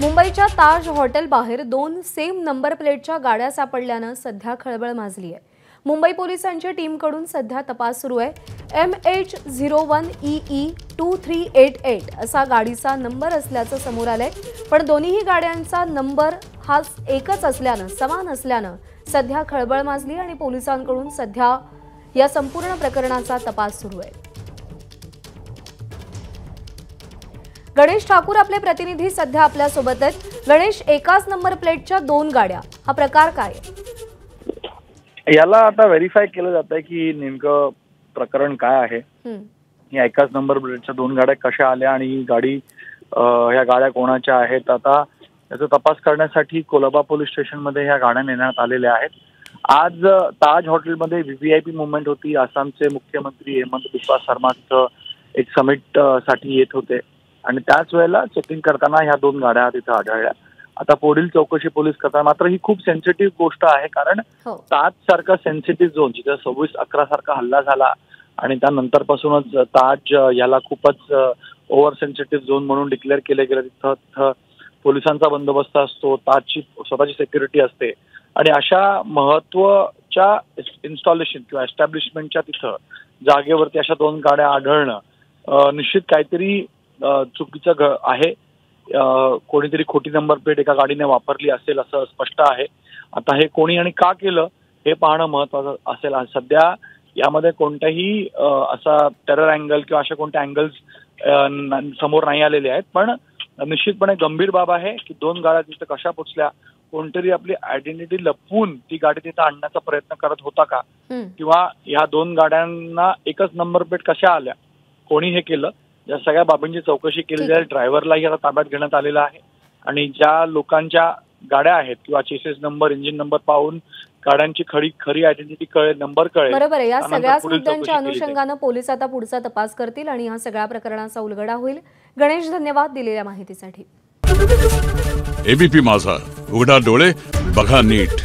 मुंबईच्या ताज हॉटेल बाहेर दोन सेम नंबर प्लेटच्या गाड्या सापडल्यानं सध्या खळबळ माजली आहे। मुंबई पोलिसांच्या टीमकडून सध्या तपास सुरू आहे। MH01EE 2388 असा गाडीचा नंबर असल्याचं समोर आलंय, पण दोन्ही गाड्यांचा नंबर हा एकच असल्यानं समान असल्यानं सध्या खळबळ माजली आणि पोलिसांकडून सध्या या संपूर्ण प्रकरणाचा तपास सुरू आहे। गणेश ठाकूर आपले प्रतिनिधी सध्या आपल्या सोबत आहेत। गणेश, एकाच नंबर प्लेटच्या दोन गाड्या, हा प्रकार काय? याला आता व्हेरीफाय केलं जात आहे की नेमकं प्रकरण काय आहे। या एकाच नंबर प्लेटच्या दोन गाड्या कशा आल्या आणि गाडी ह्या गाड्या कोणाच्या आहेत, आता याचा तपास करण्यासाठी कोलबा पोलीस स्टेशनमध्ये ह्या गाड्या नेण्यात आलेल्या आहेत। आज ताज हॉटेलमध्ये VVIP मुवमेंट होती। आसामचे मुख्यमंत्री हेमंत बिस्वा शर्मा एक समिट साठी येत होते आणि त्याच वेळेला चेकिंग करताना ह्या दोन गाड्या तिथे आढळल्या। आता पुढील चौकशी पोलीस करतात। मात्र ही खूप सेन्सिटिव्ह गोष्ट आहे, कारण ताज सारखा सेन्सिटिव्ह झोन जिथे 26/11 सारखा हल्ला झाला आणि त्यानंतरपासूनच ताज याला खूपच ओव्हर सेन्सिटिव्ह झोन म्हणून डिक्लेअर केले गेले। तिथं पोलिसांचा बंदोबस्त असतो, ताजची स्वतःची सिक्युरिटी असते आणि अशा महत्त्वाच्या इन्स्टॉलेशन किंवा एस्टॅब्लिशमेंटच्या तिथं जागेवरती अशा दोन गाड्या आढळणं निश्चित काहीतरी चुकीचं आहे। कोणीतरी खोटी नंबर प्लेट एका गाडीने वापरली असेल असं स्पष्ट आहे। आता हे कोणी आणि का केलं हे पाहणं महत्त्वाचं असेल। सध्या यामध्ये कोणताही असा टेरर अँगल किंवा अशा कोणत्या अँगल्स समोर नाही आलेले आहेत, पण निश्चितपणे गंभीर बाब आहे की दोन गाड्या तिथे कशा पोचल्या, कोणतरी आपली आयडेंटिटी लपवून ती गाडी तिथे आणण्याचा प्रयत्न करत होता का, किंवा या दोन गाड्यांना एकच नंबर प्लेट कशा आल्या, कोणी हे केलं, या सगळ्या बाबींची चौकशी केली जाईल। ड्रायव्हरलाही आता ताब्यात घेण्यात आलेला आहे आणि ज्या लोकांच्या गाड्या आहेत किंवा चेसिस नंबर, इंजिन नंबर पाहून गाड्यांची खरी आयडेंटिटी कळेल, नंबर कळेल। बरोबर आहे। या सगळ्याच मुद्द्यांच्या अनुषंगाने पोलीस आता पुढचा तपास करतील आणि या सगळ्या प्रकरणाचा उलगडा होईल। गणेश, धन्यवाद दिलेल्या माहितीसाठी। ABP माझा, उघडा डोळे बघा नीट।